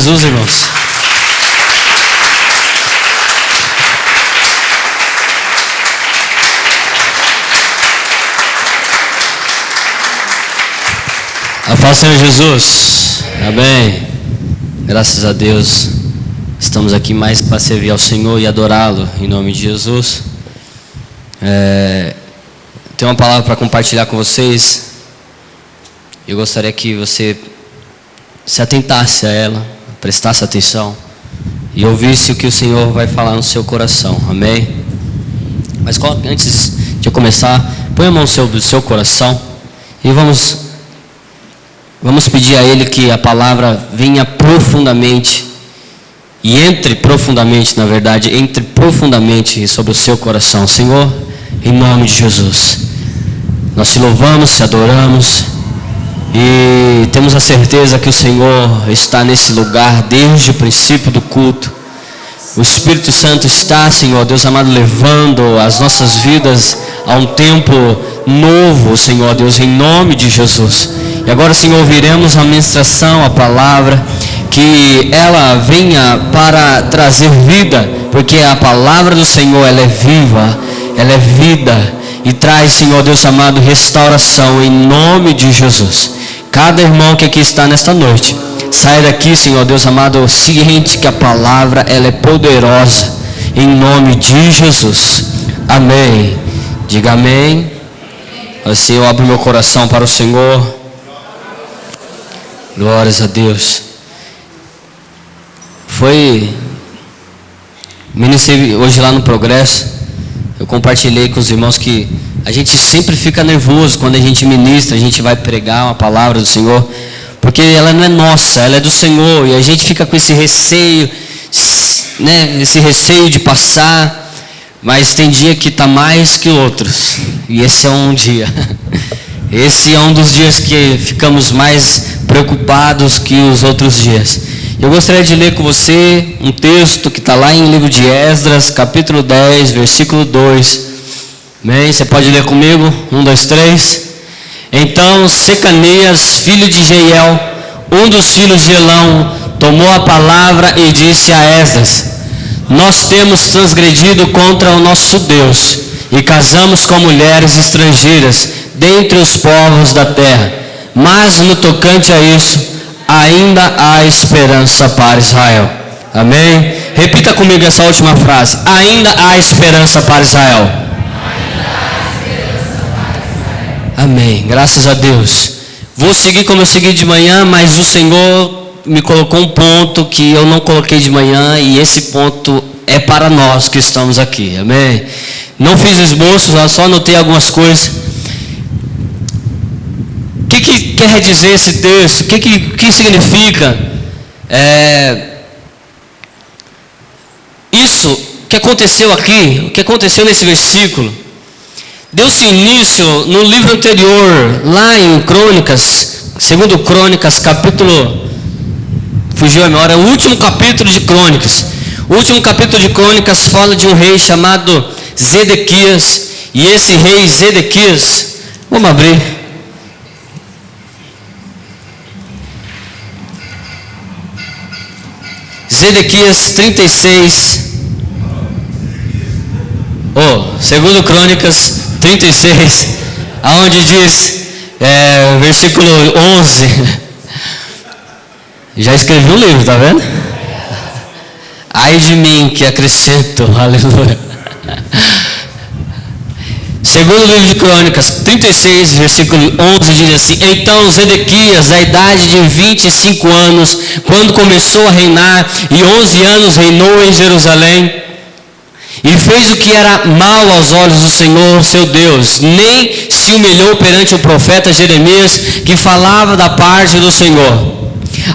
Jesus, irmãos. A paz do Senhor Jesus. Amém. Graças a Deus. Estamos aqui mais para servir ao Senhor e adorá-lo em nome de Jesus. Tenho uma palavra para compartilhar com vocês. Eu gostaria que você se atentasse a ela, prestasse atenção e ouvisse o que o Senhor vai falar no seu coração. Amém? Mas antes de eu começar, põe a mão sobre o seu coração e vamos pedir a Ele que a palavra venha profundamente e entre profundamente sobre o seu coração. Senhor, em nome de Jesus, nós te louvamos, te adoramos e temos a certeza que o Senhor está nesse lugar desde o princípio do culto. O Espírito Santo está, Senhor Deus amado, levando as nossas vidas a um tempo novo, Senhor Deus, em nome de Jesus. E agora, Senhor, ouviremos a ministração, a palavra, que ela venha para trazer vida, porque a palavra do Senhor, ela é viva, ela é vida, e traz, Senhor Deus amado, restauração em nome de Jesus. Cada irmão que aqui está nesta noite, sai daqui, Senhor Deus amado, ciente que a palavra, ela é poderosa, em nome de Jesus. Amém. Diga amém. Assim eu abro meu coração para o Senhor. Glórias a Deus. Ministrei hoje lá no Progresso. Eu compartilhei com os irmãos que a gente sempre fica nervoso quando a gente ministra, a gente vai pregar uma palavra do Senhor, porque ela não é nossa, ela é do Senhor, e a gente fica com esse receio, né? Esse receio de passar, mas tem dia que está mais que outros, e esse é um dia. Esse é um dos dias que ficamos mais preocupados que os outros dias. Eu gostaria de ler com você um texto que está lá em livro de Esdras, capítulo 10, versículo 2. Amém? Você pode ler comigo? 1, 2, 3. Então Secanias, filho de Jeiel, um dos filhos de Elão, tomou a palavra e disse a Esdras: nós temos transgredido contra o nosso Deus e casamos com mulheres estrangeiras dentre os povos da terra, mas no tocante a isso ainda há esperança para Israel. Amém? Repita comigo essa última frase: ainda há esperança para Israel. Amém, graças a Deus. Vou seguir como eu segui de manhã, mas o Senhor me colocou um ponto que eu não coloquei de manhã, e esse ponto é para nós que estamos aqui. Amém? Não fiz esboços, só anotei algumas coisas. O que quer dizer esse texto? O que significa? Isso que aconteceu aqui, o que aconteceu nesse versículo, deu-se início no livro anterior, lá em Crônicas, segundo Crônicas, capítulo, fugiu a memória, o último capítulo de Crônicas. O último capítulo de Crônicas fala de um rei chamado Zedequias, e esse rei Zedequias, vamos abrir. Zedequias 36, segundo Crônicas 36, aonde diz, versículo 11, já escrevi um livro, tá vendo? Ai de mim que acrescento, aleluia. Segundo livro de Crônicas 36, versículo 11, diz assim: então Zedequias, da idade de 25 anos, quando começou a reinar, e 11 anos reinou em Jerusalém, e fez o que era mal aos olhos do Senhor, seu Deus, nem se humilhou perante o profeta Jeremias, que falava da parte do Senhor.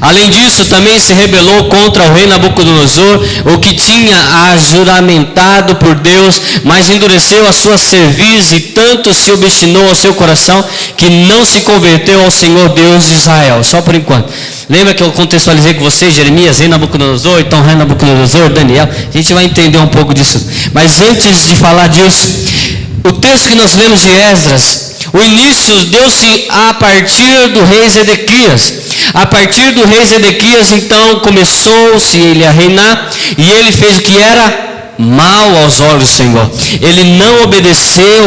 Além disso, também se rebelou contra o rei Nabucodonosor, o que tinha ajuramentado por Deus, mas endureceu a sua cerviz, e tanto se obstinou ao seu coração, que não se converteu ao Senhor Deus de Israel. Só por enquanto. Lembra que eu contextualizei com vocês, Jeremias, rei Nabucodonosor, então rei Nabucodonosor, Daniel? A gente vai entender um pouco disso. Mas antes de falar disso, o texto que nós lemos de Esdras, o início deu-se a partir do rei Zedequias. A partir do rei Zedequias, então, começou-se ele a reinar, e ele fez o que era mal aos olhos do Senhor. Ele não obedeceu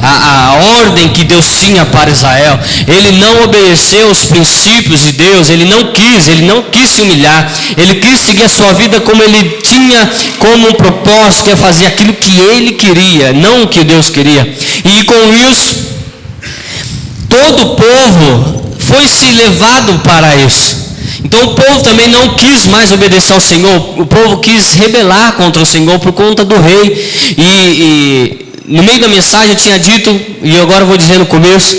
a ordem que Deus tinha para Israel. Ele não obedeceu os princípios de Deus. Ele não quis se humilhar. Ele quis seguir a sua vida como ele tinha como um propósito, que é fazer aquilo que ele queria, não o que Deus queria. E com isso, todo o povo foi se levado para isso. Então o povo também não quis mais obedecer ao Senhor. O povo quis rebelar contra o Senhor por conta do rei. E no meio da mensagem eu tinha dito, e agora eu vou dizer no começo,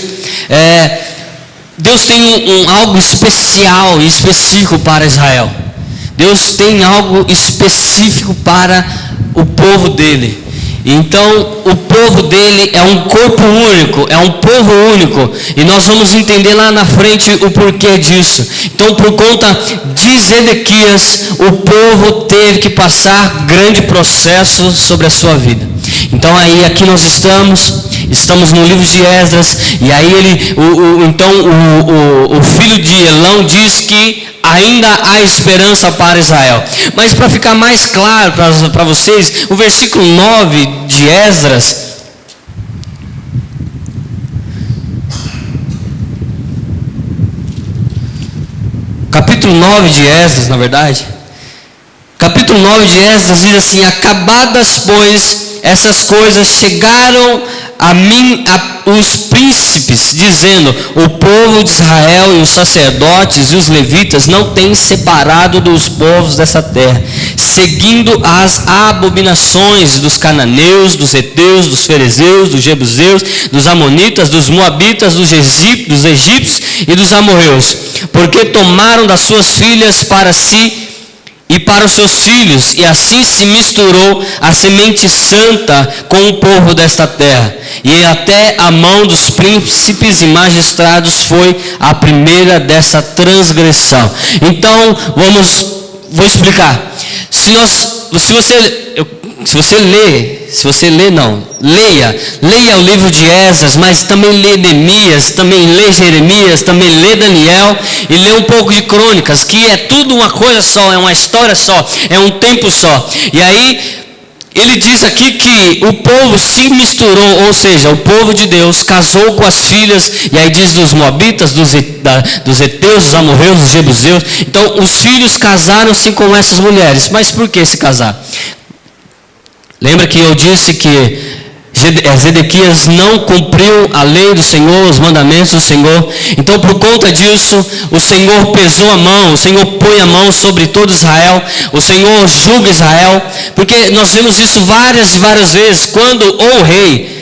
Deus tem algo especial e específico para Israel. Deus tem algo específico para o povo dele. Então o povo dele é um corpo único, é um povo único, e nós vamos entender lá na frente o porquê disso. Então, por conta de Zedequias, o povo teve que passar grande processo sobre a sua vida. Então aí aqui nós estamos no livro de Esdras, e aí o filho de Elão diz que ainda há esperança para Israel. Mas para ficar mais claro para vocês, o versículo 9 de Esdras, capítulo 9 de Esdras, na verdade, capítulo 9 de Esdras diz assim: acabadas, pois, essas coisas, chegaram a mim os príncipes, dizendo: o povo de Israel e os sacerdotes e os levitas não têm separado dos povos dessa terra, seguindo as abominações dos cananeus, dos heteus, dos ferezeus, dos jebuseus, dos amonitas, dos moabitas, dos egípcios e dos amorreus, porque tomaram das suas filhas para si e para os seus filhos, e assim se misturou a semente santa com o povo desta terra, e até a mão dos príncipes e magistrados foi a primeira dessa transgressão. Então, vou explicar. Leia o livro de Esdras, mas também lê Neemias, também lê Jeremias, também lê Daniel, e lê um pouco de Crônicas, que é tudo uma coisa só, é uma história só, é um tempo só. E aí ele diz aqui que o povo se misturou, ou seja, o povo de Deus casou com as filhas, e aí diz dos moabitas, dos heteus, dos amorreus, dos jebuseus. Então os filhos casaram-se com essas mulheres. Mas por que se casar? Lembra que eu disse que Zedequias não cumpriu a lei do Senhor, os mandamentos do Senhor. Então, por conta disso, o Senhor pesou a mão, o Senhor põe a mão sobre todo Israel, o Senhor julga Israel, porque nós vemos isso várias e várias vezes, quando ou o rei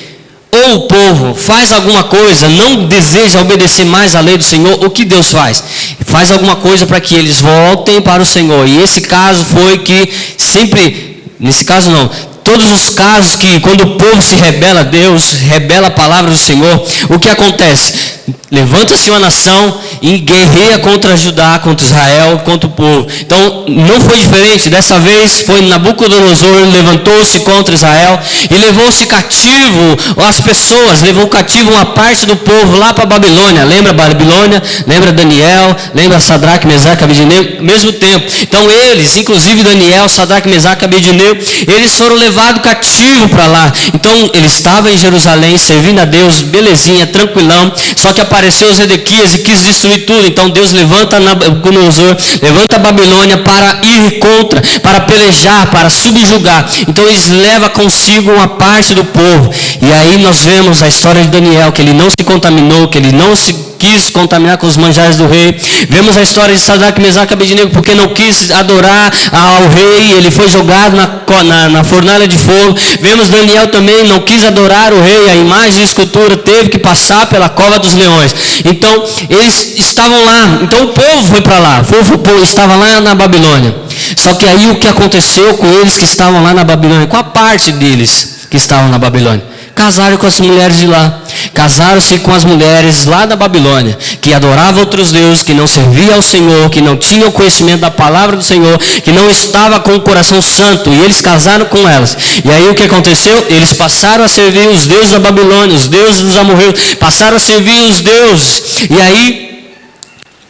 ou o povo faz alguma coisa, não deseja obedecer mais à lei do Senhor, o que Deus faz? Faz alguma coisa para que eles voltem para o Senhor. E esse caso foi que sempre, nesse caso não, todos os casos que quando o povo se rebela a Deus, rebela a palavra do Senhor, o que acontece? Levanta-se uma nação e guerreia contra Judá, contra Israel, contra o povo. Então não foi diferente, dessa vez foi Nabucodonosor, levantou-se contra Israel e levou-se cativo as pessoas, levou cativo uma parte do povo lá para a Babilônia. Lembra Babilônia? Lembra Daniel? Lembra Sadraque, Mesaque e Abednego? Mesmo tempo. Então eles, inclusive Daniel, Sadraque, Mesaque e Abednego, eles foram levados cativo para lá. Então ele estava em Jerusalém servindo a Deus, belezinha, tranquilão, só que apareceu Zedequias e quis destruir tudo. Então Deus levanta Nabucodonosor, levanta a Babilônia para ir contra, para pelejar, para subjugar. Então eles levam consigo uma parte do povo. E aí nós vemos a história de Daniel, que ele não se contaminou, que ele não se quis contaminar com os manjares do rei. Vemos a história de Sadraque, Mesaque e Abednego, porque não quis adorar ao rei, ele foi jogado na fornalha de fogo. Vemos Daniel também, não quis adorar o rei, a imagem e a escultura, teve que passar pela cova dos leões. Então eles estavam lá, então o povo foi para lá, o povo estava lá na Babilônia. Só que aí o que aconteceu com eles que estavam lá na Babilônia, com a parte deles que estavam na Babilônia? Casaram com as mulheres de lá, casaram-se com as mulheres lá da Babilônia, que adoravam outros deuses, que não serviam ao Senhor, que não tinham conhecimento da palavra do Senhor, que não estava com o coração santo, e eles casaram com elas. E aí o que aconteceu? Eles passaram a servir os deuses da Babilônia, os deuses dos amorreus, passaram a servir os deuses, e aí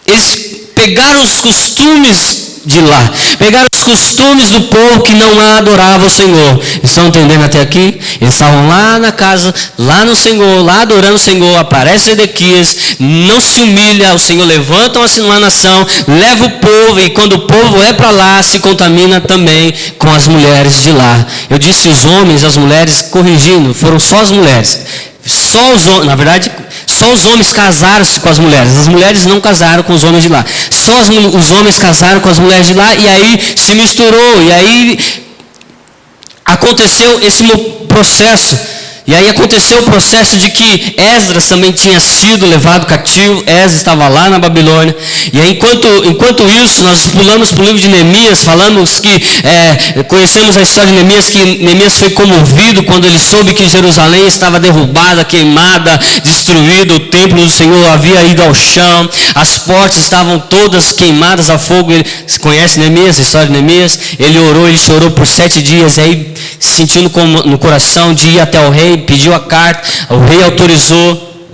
eles pegaram os costumes de lá, pegaram os costumes do povo que não adorava o Senhor. Estão entendendo até aqui? Eles estavam lá na casa, lá no Senhor, lá adorando o Senhor. Aparece Zedequias, não se humilha, o Senhor levanta uma nação, leva o povo, e quando o povo é para lá, se contamina também com as mulheres de lá. Eu disse os homens, as mulheres, corrigindo, foram só as mulheres. Só os homens, na verdade, só os homens casaram-se com as mulheres não casaram com os homens de lá. Só os homens casaram com as mulheres de lá, e aí se misturou, e aí aconteceu esse processo. E aí aconteceu o processo de que Esdras também tinha sido levado cativo. Esdras estava lá na Babilônia. E aí enquanto isso, nós pulamos para o livro de Neemias, falamos que conhecemos a história de Neemias, que Neemias foi comovido quando ele soube que Jerusalém estava derrubada, queimada, destruída, o templo do Senhor havia ido ao chão, as portas estavam todas queimadas a fogo. Ele conhece Neemias, a história de Neemias. Ele orou, ele chorou por 7 dias, e aí sentiu no coração de ir até o rei, pediu a carta, o rei autorizou,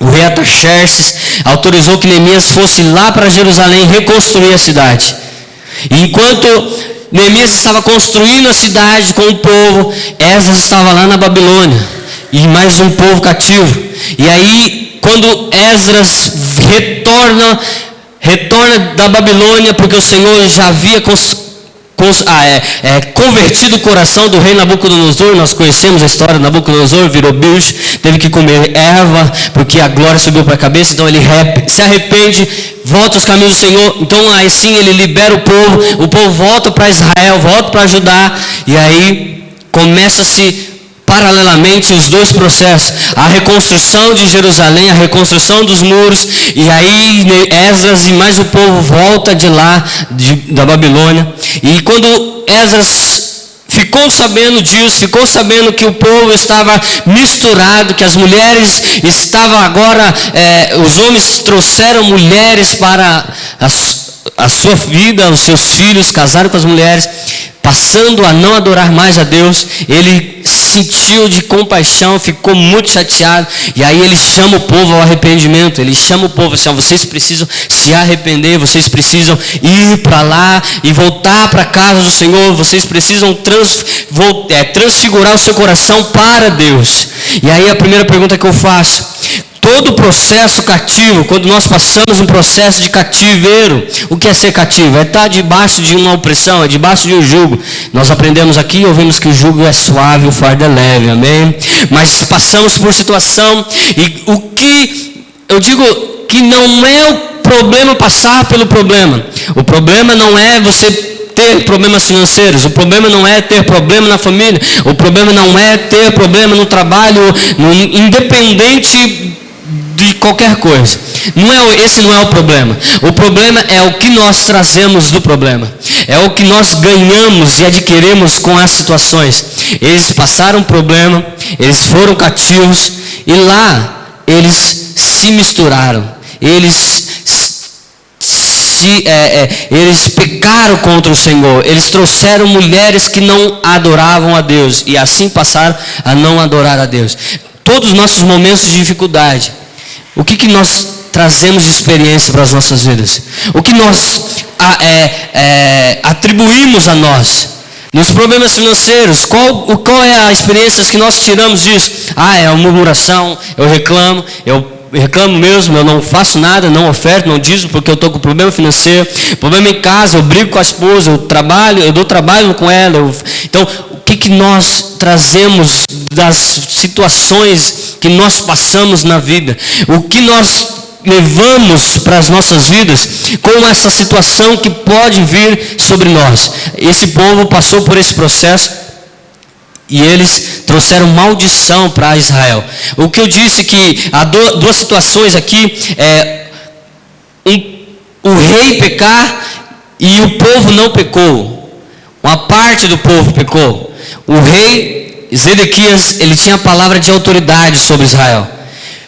o rei Artaxerxes autorizou que Neemias fosse lá para Jerusalém reconstruir a cidade. E enquanto Neemias estava construindo a cidade com o povo, Esdras estava lá na Babilônia, e mais um povo cativo. E aí, quando Esdras retorna da Babilônia, porque o Senhor já havia convertido o coração do rei Nabucodonosor. Nós conhecemos a história de Nabucodonosor, virou bicho, teve que comer erva, porque a glória subiu para a cabeça. Então ele se arrepende, volta aos caminhos do Senhor. Então aí sim ele libera o povo volta para Israel, volta para Judá, e aí começa-se paralelamente os dois processos, a reconstrução de Jerusalém, a reconstrução dos muros, e aí Esdras e mais o povo volta de lá, da Babilônia. E quando Esdras ficou sabendo disso, ficou sabendo que o povo estava misturado, que as mulheres estavam agora, os homens trouxeram mulheres para a sua vida, os seus filhos casaram com as mulheres, passando a não adorar mais a Deus, ele sentiu de compaixão, ficou muito chateado, e aí ele chama o povo ao arrependimento. Ele chama o povo assim: vocês precisam se arrepender, vocês precisam ir para lá e voltar para a casa do Senhor, vocês precisam transfigurar o seu coração para Deus. E aí a primeira pergunta que eu faço: todo processo cativo, quando nós passamos um processo de cativeiro, o que é ser cativo? É estar debaixo de uma opressão, é debaixo de um jugo. Nós aprendemos aqui, ouvimos que o jugo é suave, o fardo é leve, amém? Mas passamos por situação, e o que eu digo que não é o problema passar pelo problema. O problema não é você ter problemas financeiros, o problema não é ter problema na família, o problema não é ter problema no trabalho, independente de qualquer coisa. Esse não é o problema. O problema é o que nós trazemos do problema. É o que nós ganhamos e adquirimos com as situações. Eles passaram problema, eles foram cativos, e lá eles se misturaram. Eles pecaram contra o Senhor. Eles trouxeram mulheres que não adoravam a Deus, e assim passaram a não adorar a Deus. Todos os nossos momentos de dificuldade, o que nós trazemos de experiência para as nossas vidas? O que nós atribuímos a nós? Nos problemas financeiros, qual é a experiência que nós tiramos disso? É uma murmuração, eu reclamo mesmo, eu não faço nada, não oferto, não dizo, porque eu estou com problema financeiro, problema em casa, eu brigo com a esposa, eu dou trabalho com ela. Então, o que nós trazemos das situações que nós passamos na vida? O que nós levamos para as nossas vidas com essa situação que pode vir sobre nós? Esse povo passou por esse processo, e eles trouxeram maldição para Israel. O que eu disse que há duas situações aqui: o rei pecar e o povo não pecou. Uma parte do povo pecou. O rei Zedequias, ele tinha a palavra de autoridade sobre Israel.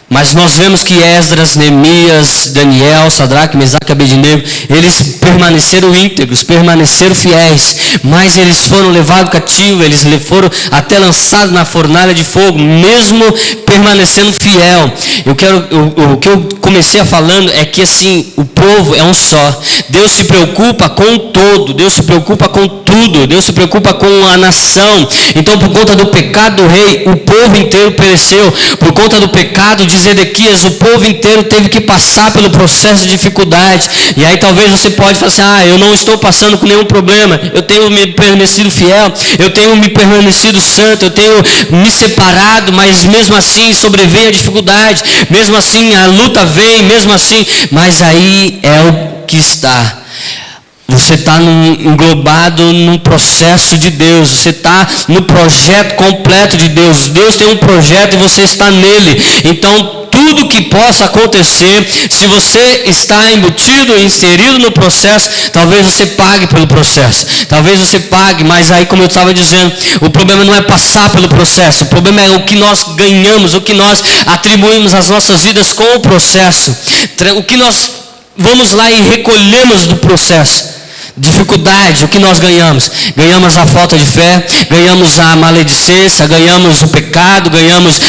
Mas nós vemos que Esdras, Neemias, Daniel, Sadraque, Mesaque e Abednego, eles permaneceram íntegros, permaneceram fiéis, mas eles foram levados cativos, eles foram até lançados na fornalha de fogo, mesmo permanecendo fiel. O que eu comecei a falando é que assim, o povo é um só. Deus se preocupa com o todo, Deus se preocupa com tudo, Deus se preocupa com a nação. Então, por conta do pecado do rei, o povo inteiro pereceu. Por conta do pecado de Zedequias, o povo inteiro teve que passar pelo processo de dificuldade. E aí talvez você pode falar assim, eu não estou passando com nenhum problema, eu tenho me permanecido fiel, eu tenho me permanecido santo, eu tenho me separado, mas mesmo assim sobrevém a dificuldade, mesmo assim a luta vem, mesmo assim, mas aí é o que está. Você está englobado num processo de Deus, você está no projeto completo de Deus. Deus tem um projeto e você está nele. Então, tudo que possa acontecer, se você está embutido e inserido no processo, talvez você pague pelo processo. Talvez você pague, mas aí, como eu estava dizendo, o problema não é passar pelo processo. O problema é o que nós ganhamos, o que nós atribuímos às nossas vidas com o processo. O que nós vamos lá e recolhemos do processo. Dificuldade, o que nós ganhamos? Ganhamos a falta de fé, ganhamos a maledicência, ganhamos o pecado, ganhamos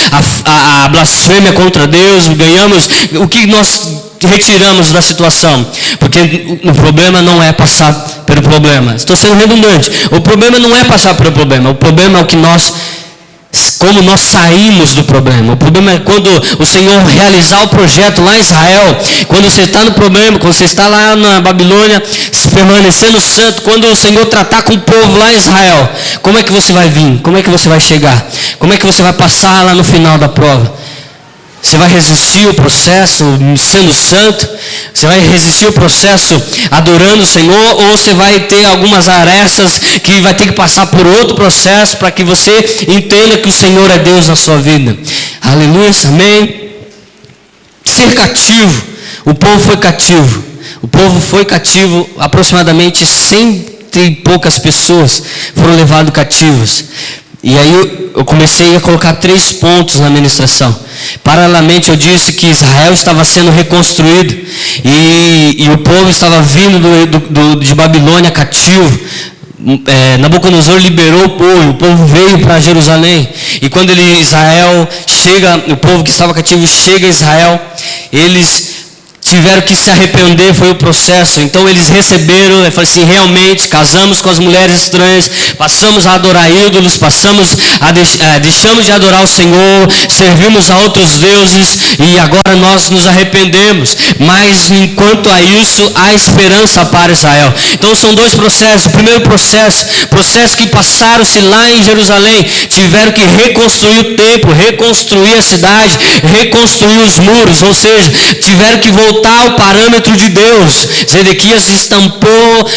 a blasfêmia contra Deus, ganhamos o que nós retiramos da situação. Porque o problema não é passar pelo problema. Estou sendo redundante. O problema não é passar pelo problema. O problema é como nós saímos do problema. O problema é quando o Senhor realizar o projeto lá em Israel, quando você está no problema, quando você está lá na Babilônia, permanecendo santo, quando o Senhor tratar com o povo lá em Israel, como é que você vai vir? Como é que você vai chegar? Como é que você vai passar lá no final da prova? Você vai resistir o processo sendo santo? Você vai resistir o processo adorando o Senhor? Ou você vai ter algumas arestas que vai ter que passar por outro processo para que você entenda que o Senhor é Deus na sua vida? Aleluia, amém? Ser cativo. O povo foi cativo. O povo foi cativo, aproximadamente 100 e poucas pessoas foram levadas cativas. E aí eu comecei a colocar 3 pontos na ministração. Paralelamente eu disse que Israel estava sendo reconstruído e o povo estava vindo de Babilônia cativo. Nabucodonosor liberou o povo veio para Jerusalém. E quando Israel chega, o povo que estava cativo chega a Israel, eles tiveram que se arrepender, foi o processo. Então eles receberam, falaram assim, realmente casamos com as mulheres estranhas, passamos a adorar ídolos, deixamos de adorar o Senhor, servimos a outros deuses e agora nós nos arrependemos. Mas enquanto a isso, há esperança para Israel. Então são 2 processos. O primeiro processo que passaram-se lá em Jerusalém, tiveram que reconstruir o templo, reconstruir a cidade, reconstruir os muros, ou seja, tiveram que voltar ao parâmetro de Deus. Zedequias estampou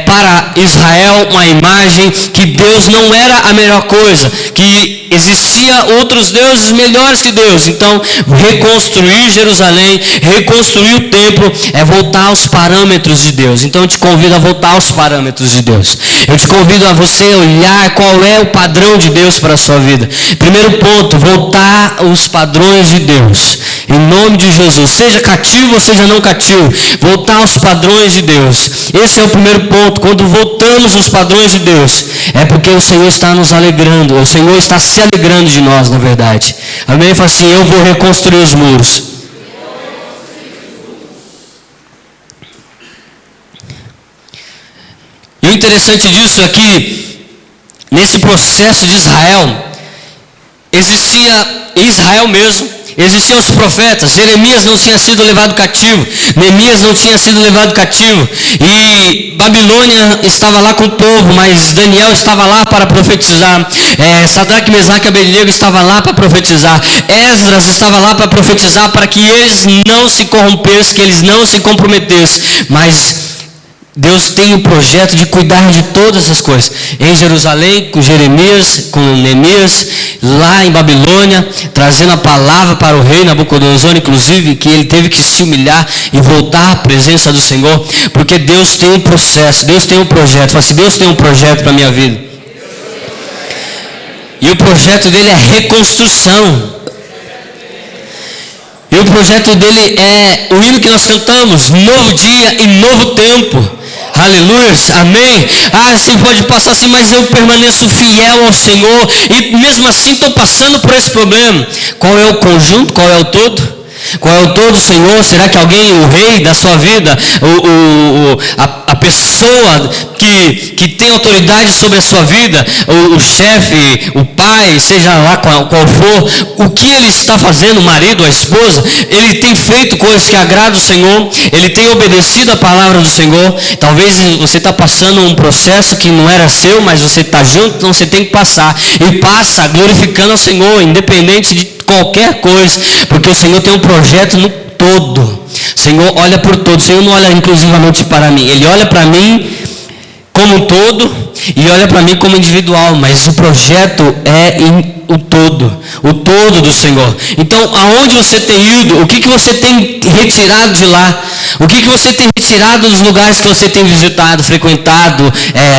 para Israel uma imagem que Deus não era a melhor coisa, que existia outros deuses melhores que Deus. Então, reconstruir Jerusalém, reconstruir o templo, é voltar aos parâmetros de Deus. Então, eu te convido a voltar aos parâmetros de Deus. Eu te convido a você olhar qual é o padrão de Deus para a sua vida. Primeiro ponto, voltar aos padrões de Deus. Em nome de Jesus, seja cativo ou seja não cativo, voltar aos padrões de Deus. Esse é o primeiro ponto. Quando voltamos aos padrões de Deus, é porque o Senhor está nos alegrando, o Senhor está se alegrando de nós, na verdade. Amém? Fala assim, eu vou reconstruir os muros. E o interessante disso é que, nesse processo de Israel, existia em Israel mesmo, existiam os profetas. Jeremias não tinha sido levado cativo, Neemias não tinha sido levado cativo, e Babilônia estava lá com o povo, mas Daniel estava lá para profetizar, Sadraque, Mesaque e Abednego estava lá para profetizar, Esdras estava lá para profetizar, para que eles não se corrompessem, que eles não se comprometessem. Mas Deus tem o projeto de cuidar de todas essas coisas. Em Jerusalém, com Jeremias, com Neemias, lá em Babilônia, trazendo a palavra para o rei Nabucodonosor, inclusive, que ele teve que se humilhar e voltar à presença do Senhor, porque Deus tem um processo, Deus tem um projeto. Fala assim, Deus tem um projeto para a minha vida. E o projeto dele é reconstrução. E o projeto dele é o hino que nós cantamos, novo dia e novo tempo. Aleluia, amém. Você pode passar assim, mas eu permaneço fiel ao Senhor e mesmo assim estou passando por esse problema. Qual é o conjunto? Qual é o todo? Qual é o todo, Senhor? Será que alguém, o rei da sua vida, a pessoa que tem autoridade sobre a sua vida, o chefe, o pai, seja lá qual for, o que ele está fazendo, o marido, a esposa, ele tem feito coisas que agradam o Senhor, ele tem obedecido a palavra do Senhor. Talvez você está passando um processo que não era seu, mas você está junto, então você tem que passar. E passa glorificando ao Senhor, independente de qualquer coisa, porque o Senhor tem um projeto no todo. O Senhor olha por todo. O Senhor não olha inclusivamente para mim, Ele olha para mim como um todo e olha para mim como individual, mas o projeto é o todo do Senhor. Então, aonde você tem ido, o que você tem retirado de lá, o que você tem retirado dos lugares que você tem visitado, frequentado,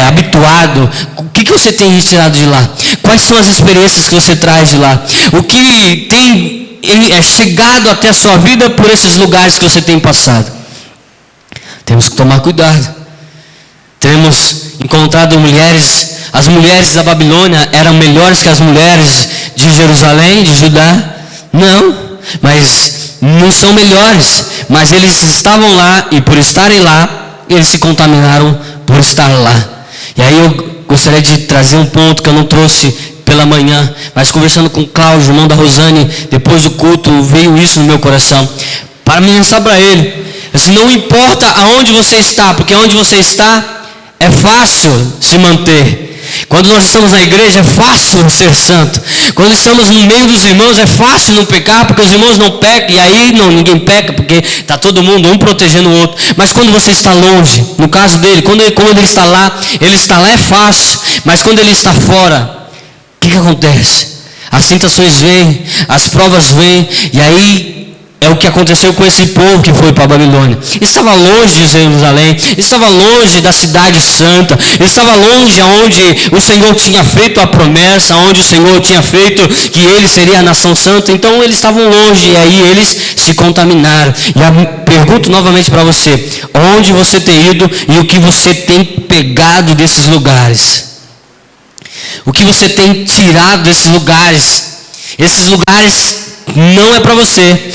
habituado, o que você tem retirado de lá? Quais são as experiências que você traz de lá? O que tem chegado até a sua vida por esses lugares que você tem passado? Temos que tomar cuidado. Temos encontrado mulheres, as mulheres da Babilônia eram melhores que as mulheres de Jerusalém, de Judá? Não, mas não são melhores, mas eles estavam lá e por estarem lá, eles se contaminaram por estar lá. E aí eu gostaria de trazer um ponto que eu não trouxe pela manhã, mas conversando com o Cláudio, irmão da Rosane, depois do culto, veio isso no meu coração, para ministrar para ele. Assim, não importa aonde você está, porque aonde você está, é fácil se manter. Quando nós estamos na igreja, é fácil ser santo. Quando estamos no meio dos irmãos, é fácil não pecar, porque os irmãos não pecam, e aí ninguém peca, porque está todo mundo um protegendo o outro. Mas quando você está longe, no caso dele, quando ele está lá é fácil, mas quando ele está fora, o que acontece? As tentações vêm, as provas vêm, e aí é o que aconteceu com esse povo que foi para a Babilônia. Estava longe de Jerusalém, estava longe da cidade santa, estava longe aonde o Senhor tinha feito a promessa, onde o Senhor tinha feito que ele seria a nação santa. Então eles estavam longe e aí eles se contaminaram. E eu pergunto novamente para você, onde você tem ido e o que você tem pegado desses lugares? O que você tem tirado desses lugares? Esses lugares não é para você.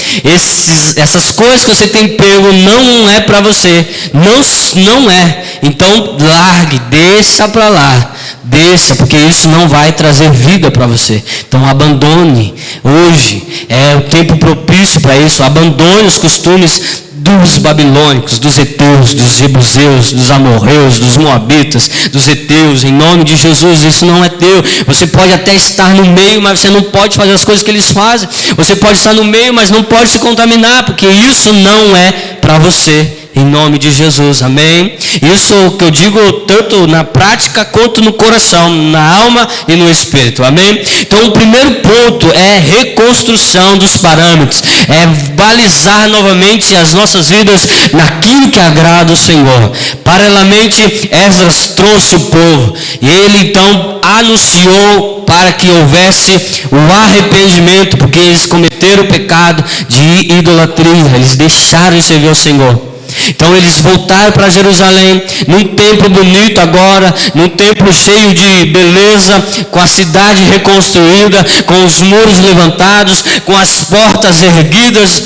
Essas coisas que você tem pego não é para você. Não é. Então largue, deixa para lá. Deixa, porque isso não vai trazer vida para você. Então abandone. Hoje é o tempo propício para isso. Abandone os costumes dos babilônicos, dos heteus, dos jebuseus, dos amorreus, dos moabitas, dos heteus, em nome de Jesus. Isso não é teu. Você pode até estar no meio, mas você não pode fazer as coisas que eles fazem. Você pode estar no meio, mas não pode se contaminar, porque isso não é para você. Em nome de Jesus, amém? Isso é o que eu digo tanto na prática quanto no coração, na alma e no espírito, amém? Então o primeiro ponto é reconstrução dos parâmetros, é balizar novamente as nossas vidas naquilo que agrada o Senhor. Paralelamente, Esdras trouxe o povo e ele então anunciou para que houvesse o arrependimento, porque eles cometeram o pecado de idolatria, eles deixaram de servir ao Senhor. Então eles voltaram para Jerusalém, num templo bonito agora, num templo cheio de beleza, com a cidade reconstruída, com os muros levantados, com as portas erguidas,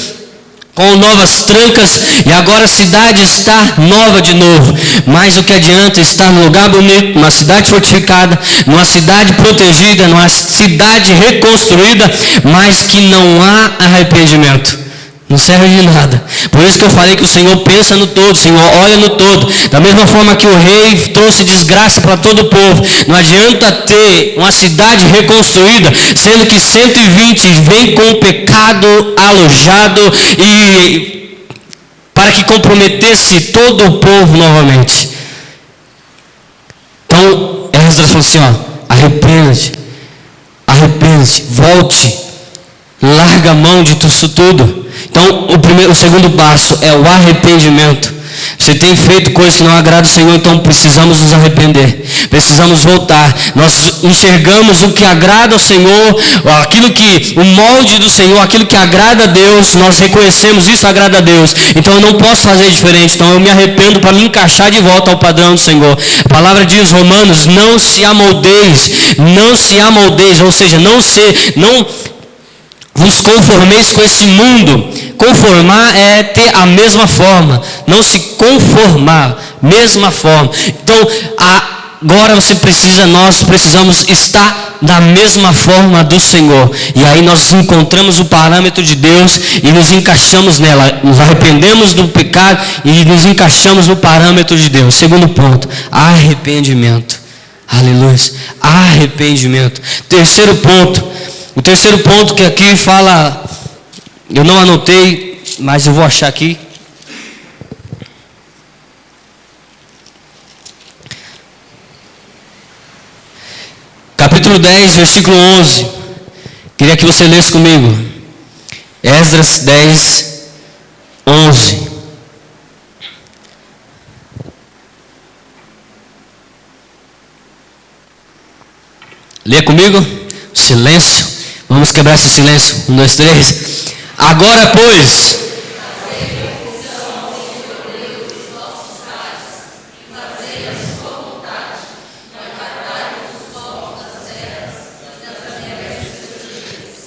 com novas trancas, e agora a cidade está nova de novo. Mas o que adianta estar num lugar bonito, numa cidade fortificada, numa cidade protegida, numa cidade reconstruída, mas que não há arrependimento? Não serve de nada. Por isso que eu falei que o Senhor pensa no todo, o Senhor olha no todo. Da mesma forma que o rei trouxe desgraça para todo o povo. Não adianta ter uma cidade reconstruída, sendo que 120 vem com o pecado alojado e para que comprometesse todo o povo novamente. Então, Esdras falou assim, arrepende-se, volte, larga a mão de isso tudo. Então, o segundo passo é o arrependimento. Você tem feito coisas que não agradam o Senhor, então precisamos nos arrepender. Precisamos voltar. Nós enxergamos o que agrada ao Senhor, aquilo que, o molde do Senhor, aquilo que agrada a Deus, nós reconhecemos isso agrada a Deus. Então eu não posso fazer diferente, então eu me arrependo para me encaixar de volta ao padrão do Senhor. A palavra diz, Romanos, não se amoldeis, ou seja, não vos conformeis com esse mundo. Conformar é ter a mesma forma, não se conformar, mesma forma. Então, agora nós precisamos estar da mesma forma do Senhor. E aí nós encontramos o parâmetro de Deus e nos encaixamos nela. Nos arrependemos do pecado e nos encaixamos no parâmetro de Deus. Segundo ponto, arrependimento. Aleluia. Arrependimento. O terceiro ponto que aqui fala, eu não anotei, mas eu vou achar aqui. Capítulo 10, versículo 11. Queria que você lesse comigo. Esdras 10, 11. Lê comigo. Silêncio. Vamos quebrar esse silêncio. 1, 2, 3. Agora, pois,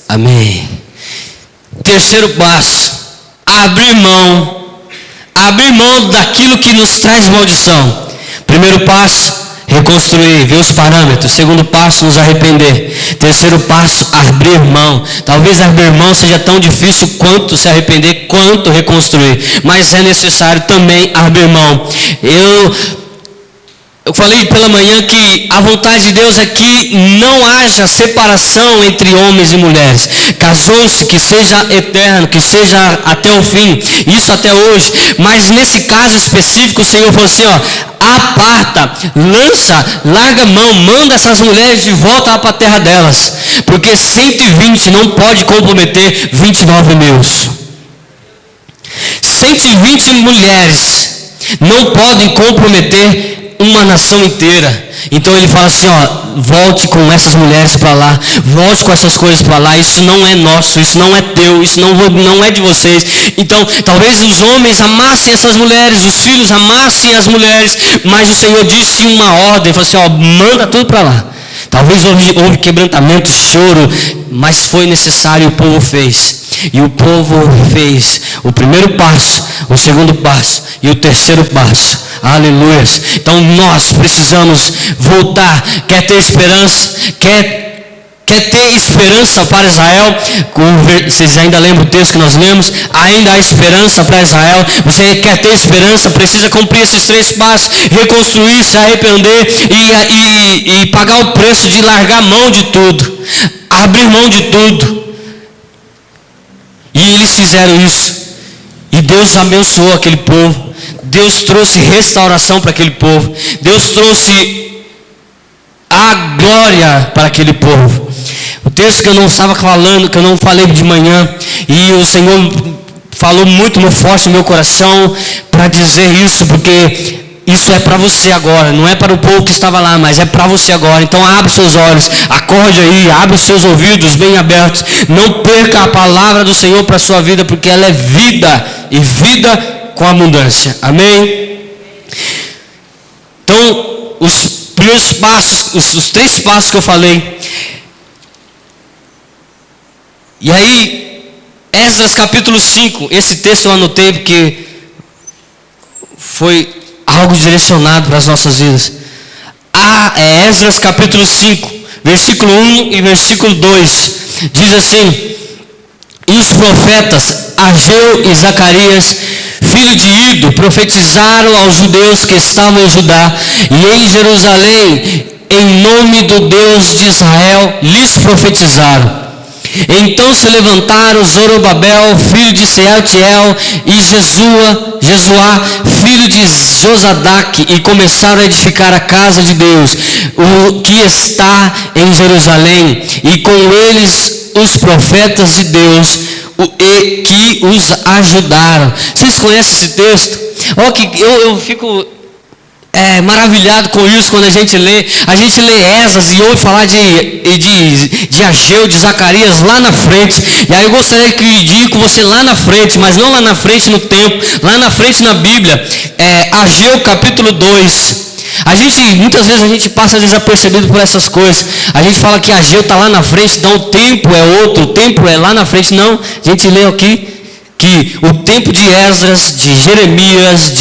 amém. Terceiro passo, abrir mão daquilo que nos traz maldição. Primeiro passo, reconstruir, ver os parâmetros. Segundo passo, nos arrepender. Terceiro passo, abrir mão. Talvez abrir mão seja tão difícil quanto se arrepender, quanto reconstruir. Mas é necessário também abrir mão. Eu falei pela manhã que a vontade de Deus é que não haja separação entre homens e mulheres. Casou-se, que seja eterno, que seja até o fim, isso até hoje. Mas nesse caso específico, o Senhor falou assim, aparta, larga a mão, manda essas mulheres de volta para a terra delas. Porque 120 não pode comprometer 29 mil. 120 mulheres não podem comprometer uma nação inteira. Então ele fala assim, volte com essas mulheres para lá, volte com essas coisas para lá. Isso não é nosso, isso não é teu, isso não é de vocês. Então talvez os homens amassem essas mulheres, os filhos amassem as mulheres, mas o Senhor disse uma ordem, falou assim, manda tudo para lá. Talvez houve quebrantamento, choro, mas foi necessário e o povo fez. E o povo fez o primeiro passo, o segundo passo e o terceiro passo. Aleluia. Então nós precisamos voltar. Quer ter esperança? Quer ter esperança para Israel? Vocês ainda lembram o texto que nós lemos? Ainda há esperança para Israel. Você quer ter esperança? Precisa cumprir esses 3 passos: reconstruir, se arrepender e pagar o preço de largar mão de tudo, abrir mão de tudo. E eles fizeram isso. E Deus abençoou aquele povo. Deus trouxe restauração para aquele povo. Deus trouxe a glória para aquele povo. O texto que eu não estava falando, que eu não falei de manhã, e o Senhor falou muito forte no meu coração para dizer isso, porque isso é para você agora, não é para o povo que estava lá, mas é para você agora. Então abre seus olhos, acorde aí, abre os seus ouvidos bem abertos. Não perca a palavra do Senhor para a sua vida, porque ela é vida, e vida com abundância. Amém? Então, os primeiros passos, os 3 passos que eu falei. E aí, Esdras capítulo 5, esse texto eu anotei porque foi algo direcionado para as nossas vidas. Esdras capítulo 5, versículo 1 e versículo 2, diz assim: e os profetas Ageu e Zacarias, filho de Ido, profetizaram aos judeus que estavam em Judá e em Jerusalém, em nome do Deus de Israel, lhes profetizaram. Então se levantaram Zorobabel, filho de Sealtiel, e Jesuá, filho de Josadaque, e começaram a edificar a casa de Deus, o que está em Jerusalém, e com eles os profetas de Deus, que os ajudaram. Vocês conhecem esse texto? Ó, que eu fico maravilhado com isso quando a gente lê Esdras e ouve falar de Ageu, de Zacarias lá na frente. E aí eu gostaria de ir com você lá na frente, mas não lá na frente no tempo, lá na frente na Bíblia. Ageu capítulo 2. Muitas vezes a gente passa desapercebido por essas coisas. A gente fala que Ageu está lá na frente, então o tempo é outro, o tempo é lá na frente. Não, a gente lê aqui que o tempo de Esdras, de Jeremias,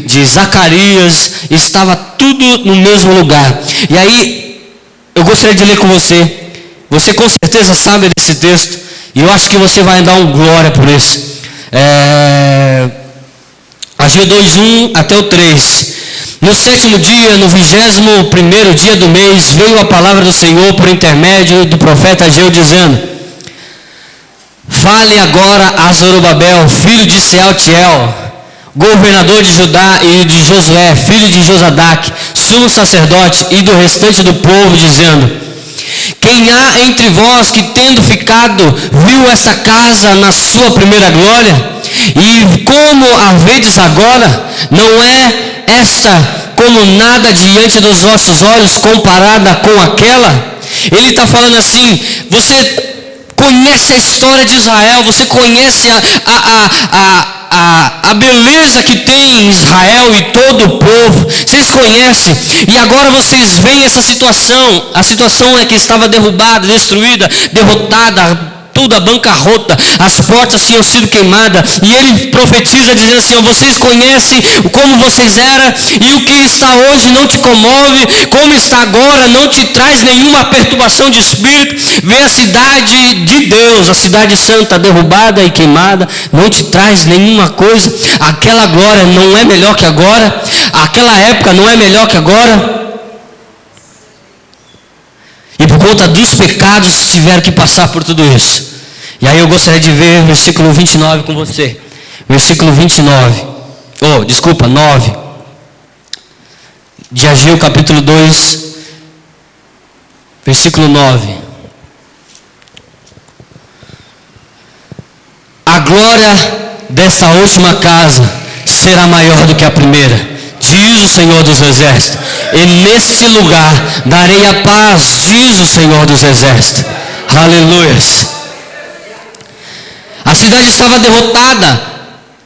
de Zacarias, estava tudo no mesmo lugar. E aí, eu gostaria de ler com você. Você com certeza sabe desse texto, e eu acho que você vai dar um glória por isso. Ageu 2:1 até o 3. No 7º dia, no 21º dia do mês, veio a palavra do Senhor por intermédio do profeta Ageu, dizendo: fale agora a Zorobabel, filho de Sealtiel, governador de Judá, e de Josué, filho de Josadaque, sumo sacerdote, e do restante do povo, dizendo: quem há entre vós que, tendo ficado, viu essa casa na sua primeira glória? E como a vedes agora, não é esta como nada diante dos vossos olhos comparada com aquela? Ele está falando assim: você conhece a história de Israel, você conhece a beleza que tem Israel e todo o povo, vocês conhecem, e agora vocês veem essa situação. A situação é que estava derrubada, destruída, derrotada, toda a bancarrota, as portas tinham sido queimadas, e ele profetiza dizendo assim: vocês conhecem como vocês eram, e o que está hoje não te comove, como está agora não te traz nenhuma perturbação de espírito. Vê a cidade de Deus, a cidade santa, derrubada e queimada, não te traz nenhuma coisa. Aquela glória não é melhor que agora, aquela época não é melhor que agora. E por conta dos pecados tiveram que passar por tudo isso. E aí eu gostaria de ver o versículo 29 com você. Versículo 9. De Ageu capítulo 2, versículo 9. A glória desta última casa será maior do que a primeira, diz o Senhor dos Exércitos, e neste lugar darei a paz, diz o Senhor dos Exércitos. Aleluias. A cidade estava derrotada.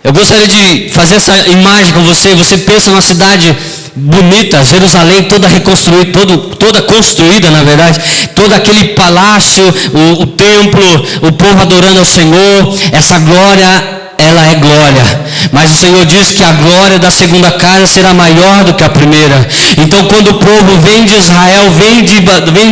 Eu gostaria de fazer essa imagem com você. Você pensa numa cidade bonita, Jerusalém toda reconstruída, toda construída, na verdade, todo aquele palácio, o templo, o povo adorando ao Senhor. Essa glória, ela é glória, mas o Senhor diz que a glória da segunda casa será maior do que a primeira. Então, quando o povo vem de Israel, vem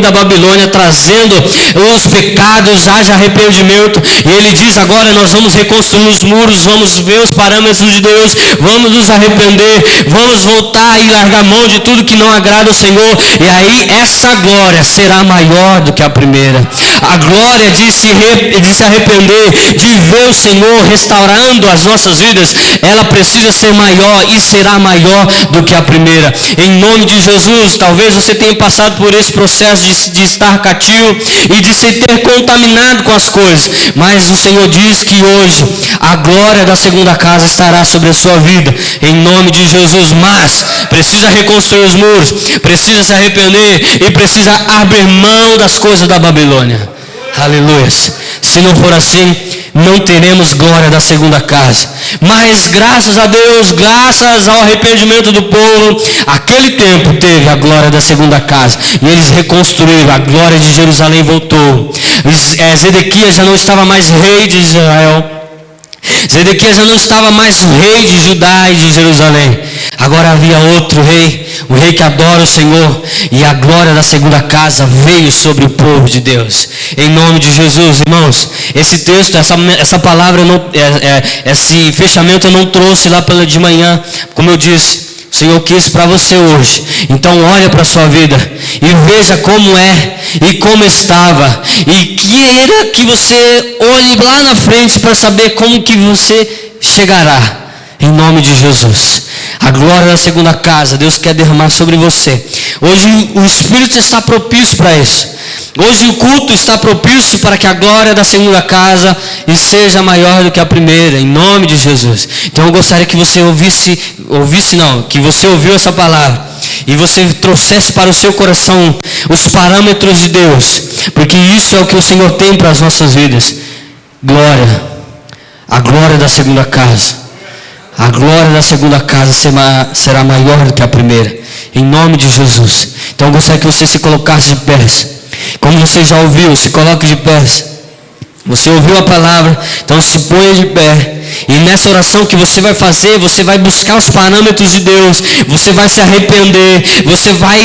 da Babilônia trazendo os pecados, haja arrependimento, e ele diz: agora nós vamos reconstruir os muros, vamos ver os parâmetros de Deus, vamos nos arrepender, vamos voltar e largar mão de tudo que não agrada ao Senhor, e aí essa glória será maior do que a primeira. A glória de se arrepender, de ver o Senhor restaurando as nossas vidas, ela precisa ser maior e será maior do que a primeira. Em nome de Jesus. Talvez você tenha passado por esse processo de estar cativo e de se ter contaminado com as coisas, mas o Senhor diz que hoje a glória da segunda casa estará sobre a sua vida, em nome de Jesus. Mas precisa reconstruir os muros, precisa se arrepender e precisa abrir mão das coisas da Babilônia. Aleluia. Se não for assim, não teremos glória da segunda casa. Mas graças a Deus, graças ao arrependimento do povo, aquele tempo teve a glória da segunda casa, e eles reconstruíram, a glória de Jerusalém voltou. Zedequias já não estava mais rei de Israel, Zedequias já não estava mais o rei de Judá e de Jerusalém. Agora havia outro rei, o rei que adora o Senhor, e a glória da segunda casa veio sobre o povo de Deus. Em nome de Jesus, irmãos, esse texto, essa palavra, esse fechamento eu não trouxe lá pela de manhã, como eu disse. O Senhor quis para você hoje. Então olha para a sua vida e veja como é e como estava, e queira que você olhe lá na frente para saber como que você chegará, em nome de Jesus. A glória da segunda casa, Deus quer derramar sobre você. Hoje o Espírito está propício para isso. Hoje o culto está propício para que a glória da segunda casa seja maior do que a primeira, em nome de Jesus. Então eu gostaria que você que você ouviu essa palavra e você trouxesse para o seu coração os parâmetros de Deus, porque isso é o que o Senhor tem para as nossas vidas. Glória, a glória da segunda casa. A glória da segunda casa será maior do que a primeira, em nome de Jesus. Então eu gostaria que você se colocasse de pés. Como você já ouviu, se coloque de pés. Você ouviu a palavra, então se ponha de pé. E nessa oração que você vai fazer, você vai buscar os parâmetros de Deus. Você vai se arrepender. Você vai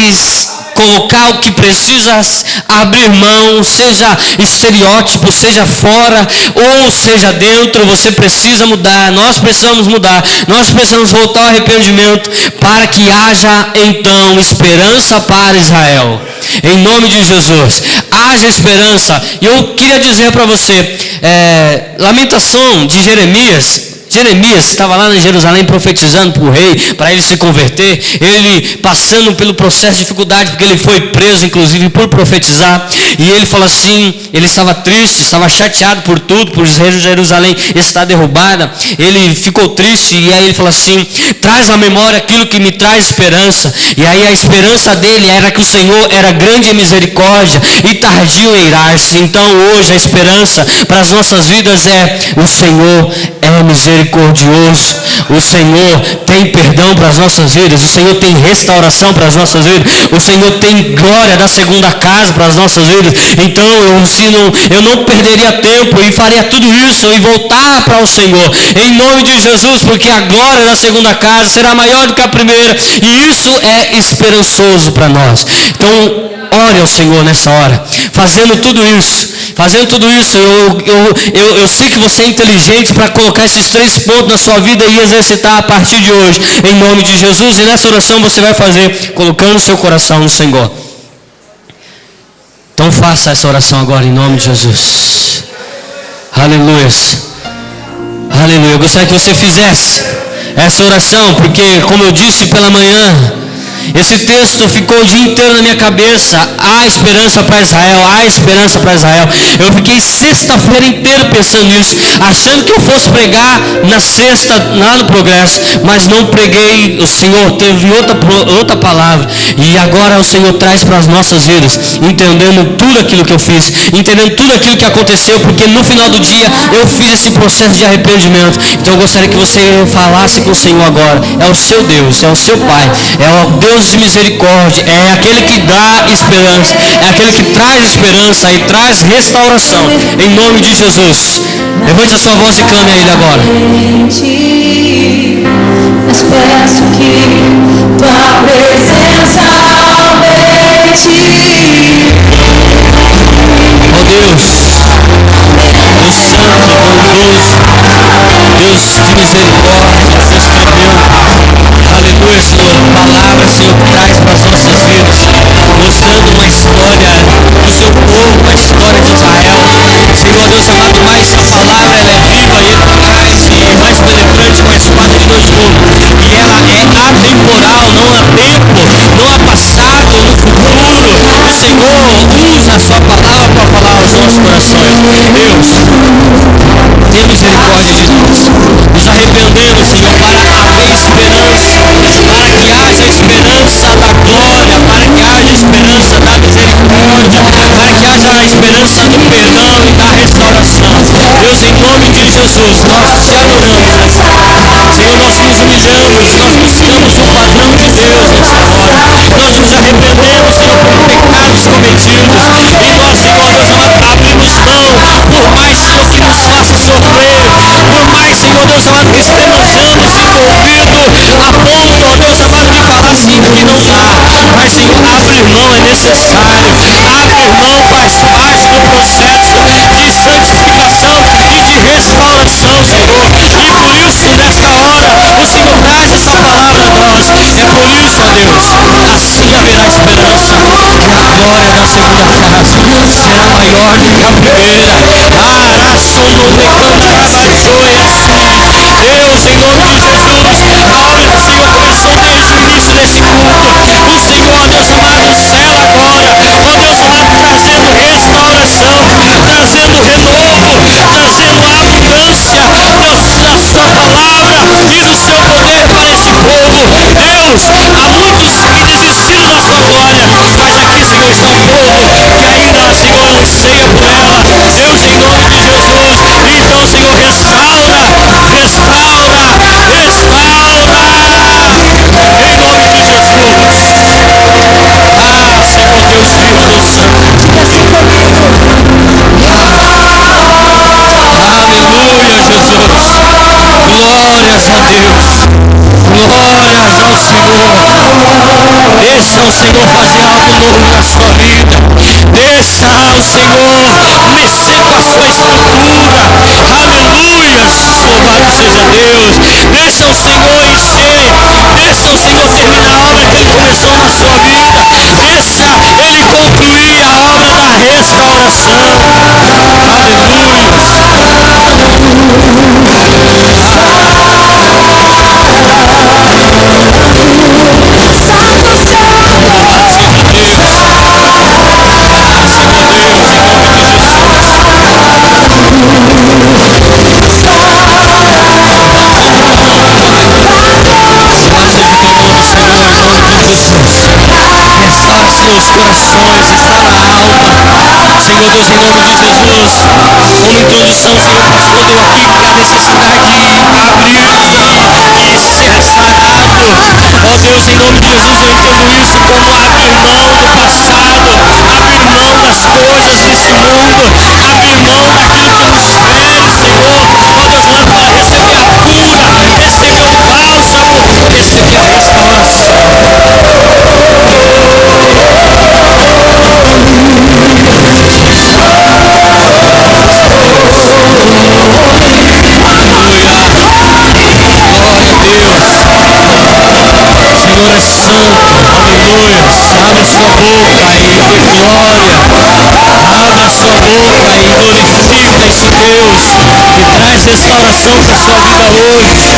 colocar o que precisa abrir mão, seja estereótipo, seja fora ou seja dentro. Você precisa mudar, nós precisamos mudar, nós precisamos voltar ao arrependimento para que haja então esperança para Israel, em nome de Jesus. Haja esperança. E eu queria dizer para você, lamentação de Jeremias estava lá em Jerusalém profetizando para o rei, para ele se converter, ele passando pelo processo de dificuldade, porque ele foi preso inclusive por profetizar, e ele falou assim, ele estava triste, estava chateado por tudo, por Jerusalém estar derrubada, ele ficou triste, e aí ele falou assim, traz à memória aquilo que me traz esperança, e aí a esperança dele era que o Senhor era grande em misericórdia, e tardio em irar-se. Então hoje a esperança para as nossas vidas é, o Senhor é misericordioso, o Senhor tem perdão para as nossas vidas, o Senhor tem restauração para as nossas vidas, o Senhor tem glória da segunda casa para as nossas vidas. Então eu não perderia tempo e faria tudo isso e voltar para o Senhor, em nome de Jesus, porque a glória da segunda casa será maior do que a primeira, e isso é esperançoso para nós. Então ore ao Senhor nessa hora, fazendo tudo isso, eu sei que você é inteligente para colocar esses 3 pontos na sua vida e exercitar a partir de hoje, em nome de Jesus. E nessa oração você vai fazer, colocando o seu coração no Senhor. Então faça essa oração agora, em nome de Jesus. Aleluia. Aleluia. Eu gostaria que você fizesse essa oração, porque como eu disse pela manhã, esse texto ficou o dia inteiro na minha cabeça. Há esperança para Israel, há esperança para Israel. Eu fiquei sexta-feira inteira pensando nisso, achando que eu fosse pregar na sexta, lá no Progresso, mas não preguei. O Senhor teve outra palavra, e agora o Senhor traz para as nossas vidas, entendendo tudo aquilo que eu fiz, entendendo tudo aquilo que aconteceu, porque no final do dia eu fiz esse processo de arrependimento. Então eu gostaria que você falasse com o Senhor agora. É o seu Deus, é o seu Pai, é o Deus de misericórdia, é aquele que dá esperança, é aquele que traz esperança e traz restauração, em nome de Jesus. Levante a sua voz e clame a Ele agora. Mas peço que tua presença aumente. Oh Deus, Deus Santo, bondoso, Deus de misericórdia, Deus tremendo. Aleluia, Senhor. Palavra, Senhor, que traz para as nossas vidas, mostrando uma história do seu povo, uma história de Israel. Senhor Deus amado, mas a palavra ela é viva e eficaz e mais penetrante que a espada de dois gumes. E ela é atemporal, não há tempo, não há passado, no futuro. O Senhor usa a sua palavra para falar aos nossos corações. Deus, tenha misericórdia de nós. Nos arrependemos, Senhor, para haver esperança, para que haja esperança da glória, para que haja esperança da misericórdia, para que haja a esperança do perdão e da restauração. Deus, em nome de Jesus, nós te adoramos nessa hora. Senhor, nós nos humilhamos, nós buscamos o padrão de Deus nessa hora. Nós nos arrependemos, Senhor, por pecados cometidos. E nós, Senhor Deus amado, abrimos mão, por mais, Senhor, que nos faça sofrer, por mais, Senhor Deus amado, que estejamos envolvidos a ponto, ó Deus amado, de falar sim que não dá. Mas, Senhor, abrir mão é necessário. Abrir mão faz parte do processo de santificação e de restauração, Senhor. E por isso, nesta hora, o Senhor traz essa palavra a nós. É por isso, ó Deus, assim haverá esperança. E a glória da segunda casa será maior do que a primeira. Deus, em nome de Jesus, a obra do Senhor começou desde o início desse culto. O Senhor, ó Deus amado, cela agora. Ó Deus amado, trazendo Deus. Glórias ao Senhor. Deixa o Senhor fazer algo novo na sua vida. Deixa o Senhor mexer com a sua estrutura. Aleluias. Louvado seja Deus. Deixa o Senhor encher. Deixa o Senhor terminar a obra que Ele começou na sua vida. Deixa Ele concluir a obra da restauração. Aleluias. Restaura, Senhor, os corações, restaura a alma. Senhor Deus, em nome de Jesus. Como introdução, Senhor, o pastor deu aqui que a necessidade de abrir e ser sarado. Ó Deus, em nome de Jesus, eu entendo isso como abrir mão do passado, abrir mão das coisas desse mundo, abrir mão daquilo que nos fere, Senhor. Ó Deus, para receber a cura, receber o bálsamo, receber a restauração. Senhor é santo, aleluia. Abra sua boca e dê glória. Abra sua boca e glorifica esse Deus que traz restauração para a sua vida hoje.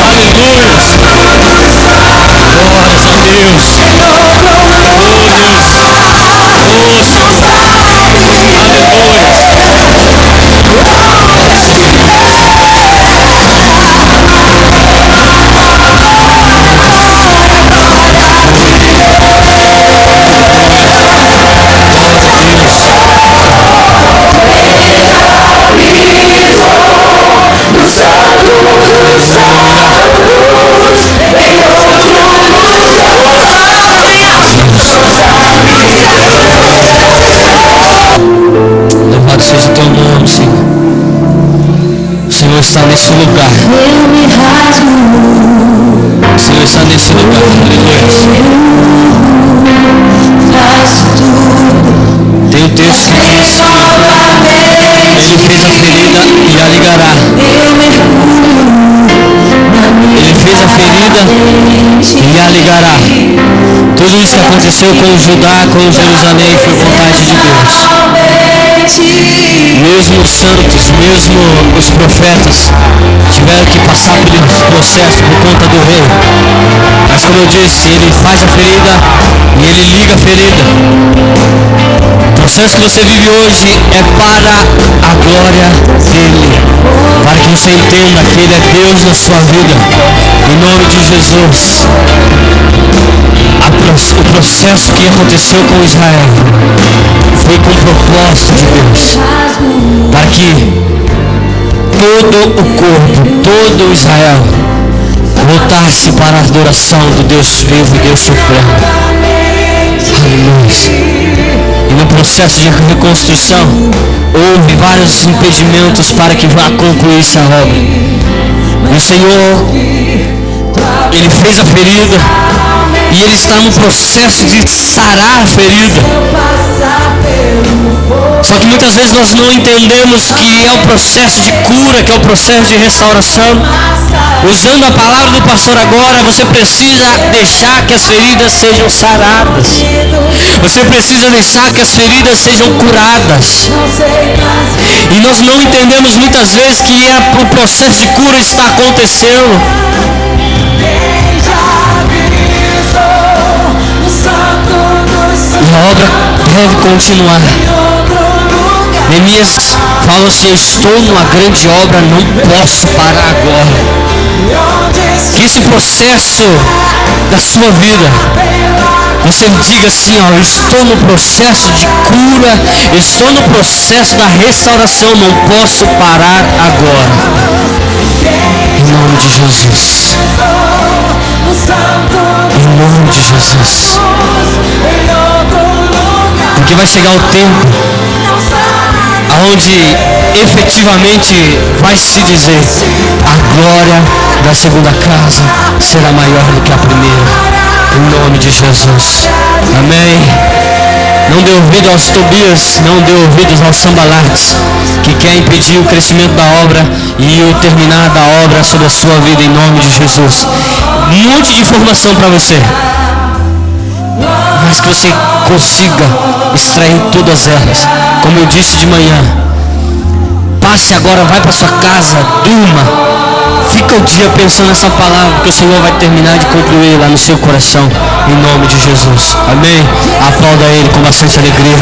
Aleluia. Glórias a Deus. Oh Deus. Oh Senhor. Aleluia. Louvado seja o teu nome, Senhor. O Senhor está nesse lugar. O Senhor está nesse lugar. Aleluia. Tem o texto que diz que Ele fez a ferida e a ligará. Ele fez a ferida e a ligará. Tudo isso que aconteceu com Judá, com Jerusalém, foi vontade de Deus. Mesmo os santos, mesmo os profetas tiveram que passar por esse processo por conta do rei. Mas como eu disse, Ele faz a ferida e Ele liga a ferida. O processo que você vive hoje é para a glória dEle, para que você entenda que Ele é Deus na sua vida, em nome de Jesus. O processo que aconteceu com Israel foi com o propósito de Deus, para que todo o corpo, todo Israel voltasse para a adoração do Deus vivo e Deus supremo. Aleluia. E no processo de reconstrução houve vários impedimentos para que vá concluir-se a obra. E o Senhor, Ele fez a ferida e Ele está no processo de sarar a ferida. Só que muitas vezes nós não entendemos que é o processo de cura, que é o processo de restauração. Usando a palavra do pastor agora, você precisa deixar que as feridas sejam saradas. Você precisa deixar que as feridas sejam curadas. E nós não entendemos muitas vezes que o processo de cura está acontecendo. E a obra deve continuar. Neemias fala assim: eu estou numa grande obra, não posso parar agora. Que esse processo da sua vida, você diga assim: ó, eu estou no processo de cura, eu estou no processo da restauração, não posso parar agora. Em nome de Jesus. Em nome de Jesus. Porque vai chegar o tempo aonde efetivamente vai se dizer: a glória da segunda casa será maior do que a primeira, em nome de Jesus. Amém. Não dê ouvido aos Tobias, não dê ouvidos aos Sambalates, que quer impedir o crescimento da obra e o terminar da obra sobre a sua vida, em nome de Jesus. Um monte de informação para você, mas que você consiga extrair todas elas. Como eu disse de manhã, passe agora, vai para sua casa, durma, fica o dia pensando nessa palavra, que o Senhor vai terminar de concluir lá no seu coração, em nome de Jesus. Amém. Aplauda Ele com bastante alegria.